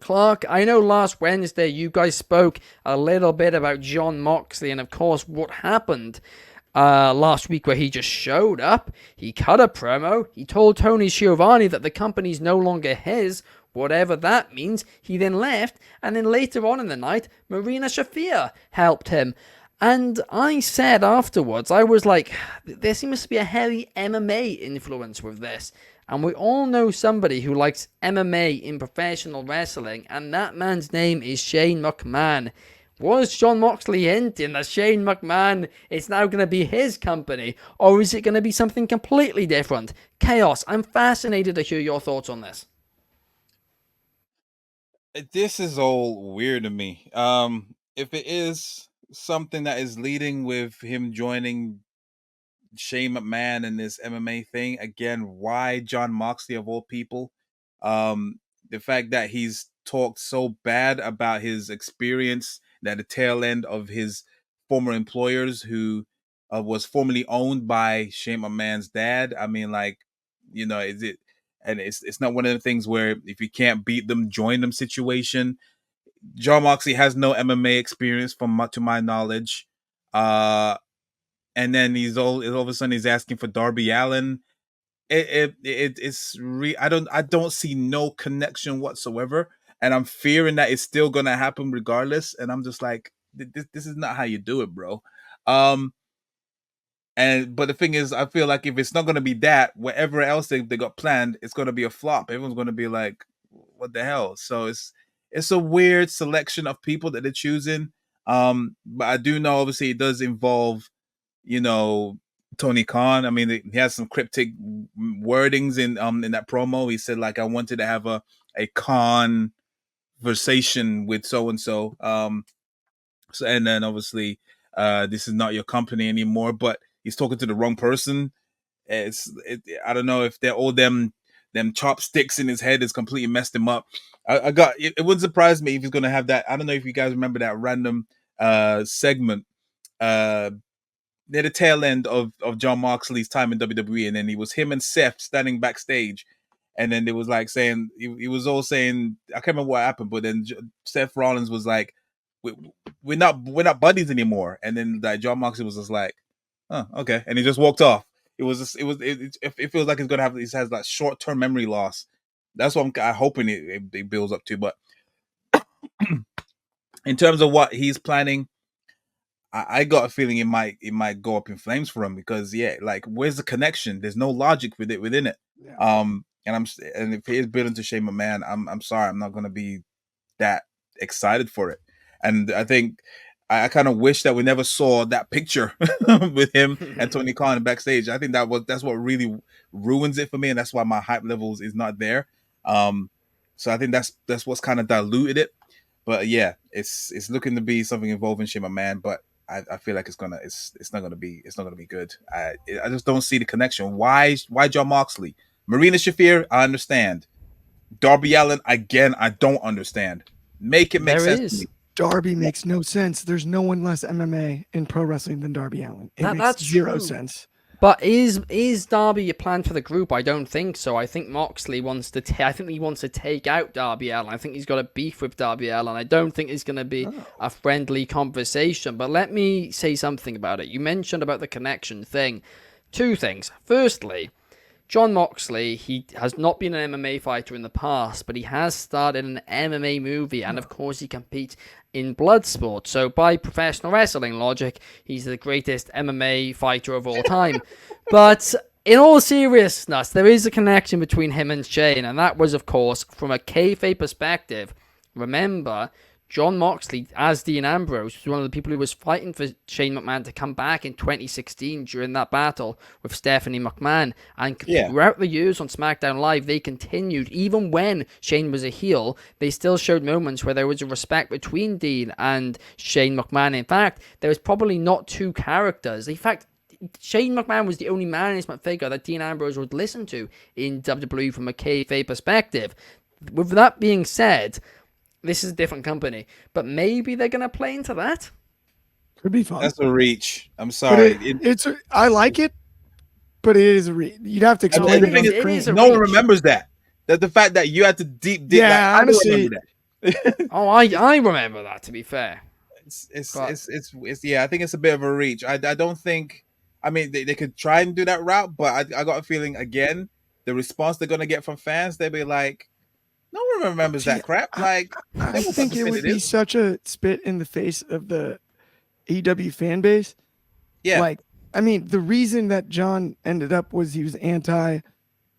Clark, I know last Wednesday you guys spoke a little bit about Jon Moxley and, of course, what happened last week where he just showed up, he cut a promo, he told Tony Schiavone that the company's no longer his, whatever that means. He then left, and then later on in the night, Marina Shafir helped him. And I said afterwards, I was like, there seems to be a heavy MMA influence with this. And we all know somebody who likes MMA in professional wrestling, and that man's name is Shane McMahon. Was Jon Moxley hinting that Shane McMahon is now going to be his company, or is it going to be something completely different? Chaos, I'm fascinated to hear your thoughts on this. This is all weird to me. If it is something that is leading with him joining Shane McMahon and this MMA thing, again, why Jon Moxley of all people? The fact that he's talked so bad about his experience at the tail end of his former employers who was formerly owned by Shane McMahon's dad. I mean, like, is it? And it's not one of the things where if you can't beat them, join them situation. Jon Moxley has no MMA experience to my knowledge. And then all of a sudden he's asking for Darby Allin. I don't see no connection whatsoever, and I'm fearing that it's still gonna happen regardless. And I'm just like, this is not how you do it, bro. But the thing is, I feel like if it's not gonna be that, whatever else they got planned, it's gonna be a flop. Everyone's gonna be like, what the hell? So it's a weird selection of people that they're choosing. But I do know obviously it does involve, Tony Khan. I mean, he has some cryptic wordings in that promo. He said like, I wanted to have a conversation with so and so. So and then obviously, this is not your company anymore. But he's talking to the wrong person. I don't know if they're all them chopsticks in his head has completely messed him up. It wouldn't surprise me if he's gonna have that. I don't know if you guys remember that random segment near the tail end of Jon Moxley's time in WWE, and then it was him and Seth standing backstage, and then it was like saying he was all saying, I can't remember what happened, but then Seth Rollins was like, we're not buddies anymore, and then like Jon Moxley was just like, oh, okay, and he just walked off. It feels like he has like short-term memory loss. That's what I'm hoping it builds up to. But in terms of what he's planning, I got a feeling it might go up in flames for him, because like, where's the connection? There's no logic within it. Yeah. And if he is building to Shane McMahon, I'm sorry, I'm not gonna be that excited for it. And I think I kind of wish that we never saw that picture with him and Tony Khan backstage. I think that's what really ruins it for me, and that's why my hype levels is not there. So I think that's what's kind of diluted it. But yeah, it's looking to be something involving Shane McMahon, but I feel like it's not gonna be good. I just don't see the connection. Why Jon Moxley? Marina Shafir, I understand. Darby Allin, again, I don't understand. Make it make sense to me. Darby makes no sense. There's no one less MMA in pro wrestling than Darby Allin. That's zero sense. But is Darby a plan for the group? I don't think so. I think Moxley wants to. I think he wants to take out Darby Allin. I think he's got a beef with Darby Allin. I don't think it's going to be a friendly conversation. But let me say something about it. You mentioned about the connection thing. Two things. Firstly, Jon Moxley, he has not been an MMA fighter in the past, but he has started an MMA movie, and of course he competes in Bloodsport. So by professional wrestling logic, he's the greatest MMA fighter of all time. But in all seriousness, there is a connection between him and Shane, and that was, of course, from a kayfabe perspective. Remember, Jon Moxley, as Dean Ambrose, was one of the people who was fighting for Shane McMahon to come back in 2016 during that battle with Stephanie McMahon. And throughout the years on SmackDown Live, they continued, even when Shane was a heel, they still showed moments where there was a respect between Dean and Shane McMahon. In fact, there was probably not two characters. In fact, Shane McMahon was the only management figure that Dean Ambrose would listen to in WWE from a kayfabe perspective. With that being said, this is a different company, but maybe they're going to play into that. Could be fun. That's a reach. I'm sorry. I like it, but it is a reach. You'd have to explain it. No one remembers that. That the fact that you had to deep. Yeah, honestly, Oh, I remember that. To be fair, it's yeah. I think it's a bit of a reach. I don't think. I mean, they could try and do that route, but I got a feeling again the response they're gonna get from fans, they'll be like, no one remembers that crap. Like, I think it would be such a spit in the face of the AEW fan base. Yeah. Like, I mean, the reason that John ended up was he was anti,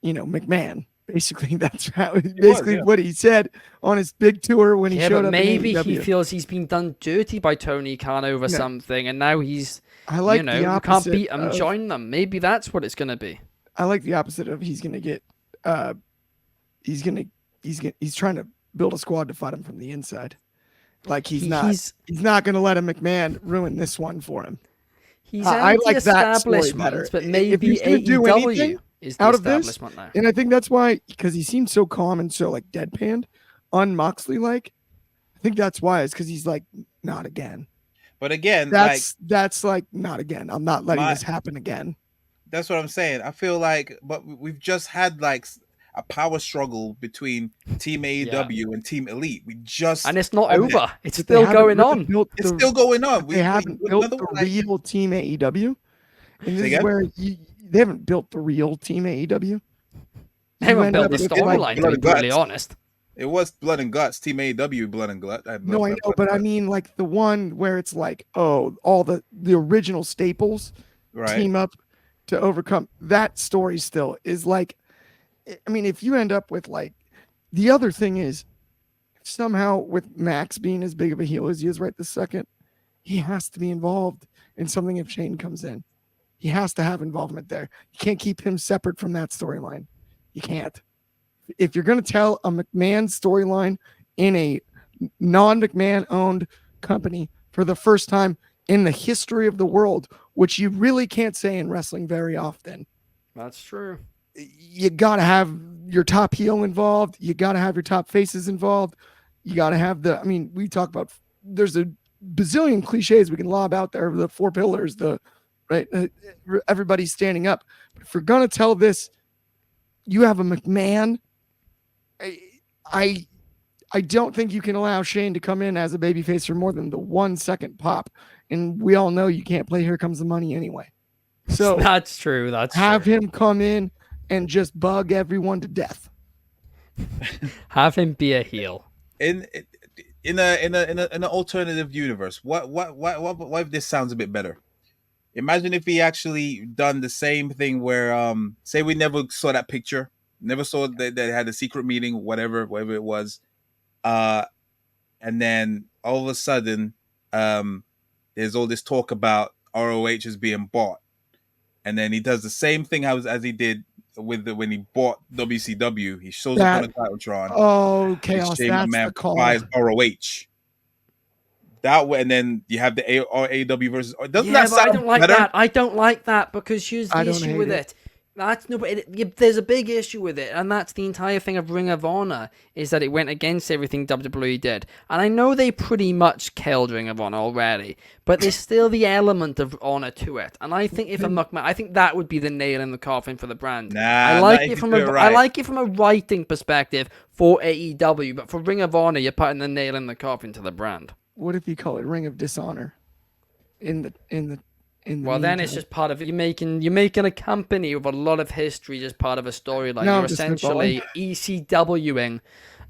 McMahon. Basically, that's what he said on his big tour when he showed up. Maybe he feels he's been done dirty by Tony Khan over something, and now he's, the you can't beat him, join them. Maybe that's what it's gonna be. I like the opposite of he's gonna get, he's trying to build a squad to fight him from the inside. Like he's not gonna let a McMahon ruin this one for him. He's I like that story better. But maybe AEW is the out of this now. And I think that's why, because he seems so calm and so like deadpanned, Moxley-like. I think that's why. It's because he's like, not again. But again, that's like not again. I'm not letting this happen again. That's what I'm saying. I feel like, but we've just had like a power struggle between Team AEW and Team Elite. And it's not over. It's still going on. It's still going on. They haven't built the real Team AEW. And this is where they haven't built the real Team AEW. They haven't built the storyline, to be brutally honest. It was Blood and Guts, Team AEW, Blood and Guts. No, I know, but I mean like the one where it's like, all the original staples team up to overcome. That story still is like, I mean, if you end up with like, the other thing is somehow with Max being as big of a heel as he is right this second, he has to be involved in something if Shane comes in. He has to have involvement there. You can't keep him separate from that storyline. You can't. If you're going to tell a McMahon storyline in a non-McMahon owned company for the first time in the history of the world, which you really can't say in wrestling very often. That's true. You got to have your top heel involved. You got to have your top faces involved. You got to have we talk about, there's a bazillion cliches we can lob out there. The four pillars, everybody's standing up. But if we're going to tell this, you have a McMahon. I don't think you can allow Shane to come in as a babyface for more than the 1 second pop. And we all know you can't play Here Comes the Money anyway. So that's true. Have him come in and just bug everyone to death. Have him be a heel. In an alternative universe, what if this sounds a bit better? Imagine if he actually done the same thing where say we never saw that picture, never saw that they had a secret meeting, whatever it was, and then all of a sudden there's all this talk about ROH is being bought, and then he does the same thing as he did when he bought WCW. He shows up on a Titletron. Oh, chaos! That's the call. Buys ROH. That way, and then you have the AEW versus. Doesn't that sound I don't like better? that. I don't like that because here's the issue with it. There's a big issue with it, and that's the entire thing of Ring of Honor, is that it went against everything WWE did. And I know they pretty much killed Ring of Honor already, but there's still the element of honor to it. And I think I think that would be the nail in the coffin for the brand. I like it from a writing perspective for AEW, but for Ring of Honor, you're putting the nail in the coffin to the brand. What if you call it Ring of Dishonor? Well, then it's just part of it. You're making a company with a lot of history just part of a storyline. You're essentially ECWing.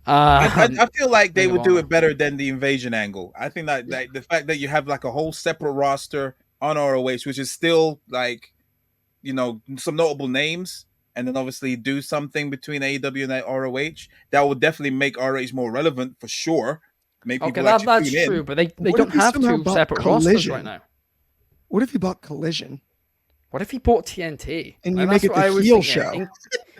I feel like they would do it better than the invasion angle. I think that the fact that you have like a whole separate roster on ROH, which is still like, some notable names, and then obviously do something between AEW and ROH, that would definitely make ROH more relevant for sure. Make people that's true, but they don't have two separate rosters right now. What if he bought Collision? What if he bought TNT? And you make it the heel show?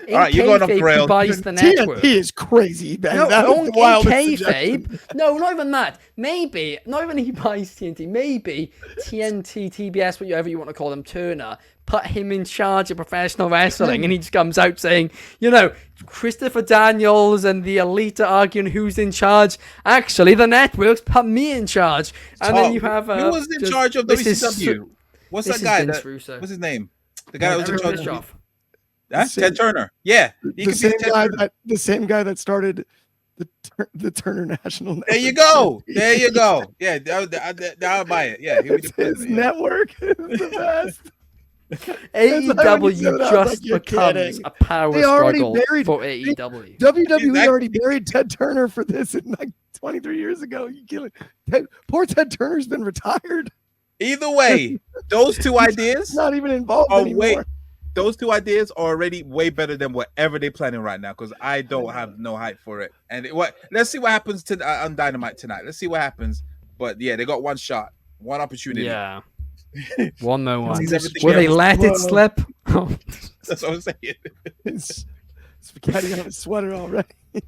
All right, you're going off the rails. TNT is crazy, man. No, that was the wildest kayfabe. No, not even that. Maybe, not even he buys TNT. Maybe TNT, TBS, whatever you want to call them, Turner, put him in charge of professional wrestling, and he just comes out saying, Christopher Daniels and the Elite are arguing who's in charge. Actually, the networks put me in charge. And then you have... who was in charge of WCW? What's that guy? What's his name? The guy that was in charge of... Ted Turner. Yeah. The same guy that started the Turner National Network. There you go. There you go. Yeah, I'll buy it. Yeah, he'll be the His network is the best. AEW just becomes a power struggle for AEW. WWE already buried Ted Turner for this in like 23 years ago. You kill it. Poor Ted Turner's been retired. Either way, those two ideas not even involved anymore. Those two ideas are already way better than whatever they're planning right now, because I don't have no hype for it. And let's see what happens on Dynamite tonight. Let's see what happens. But yeah, they got one shot, one opportunity. Yeah. One more one. Will they let it slip? That's what I'm saying. Spaghetti on his sweater already.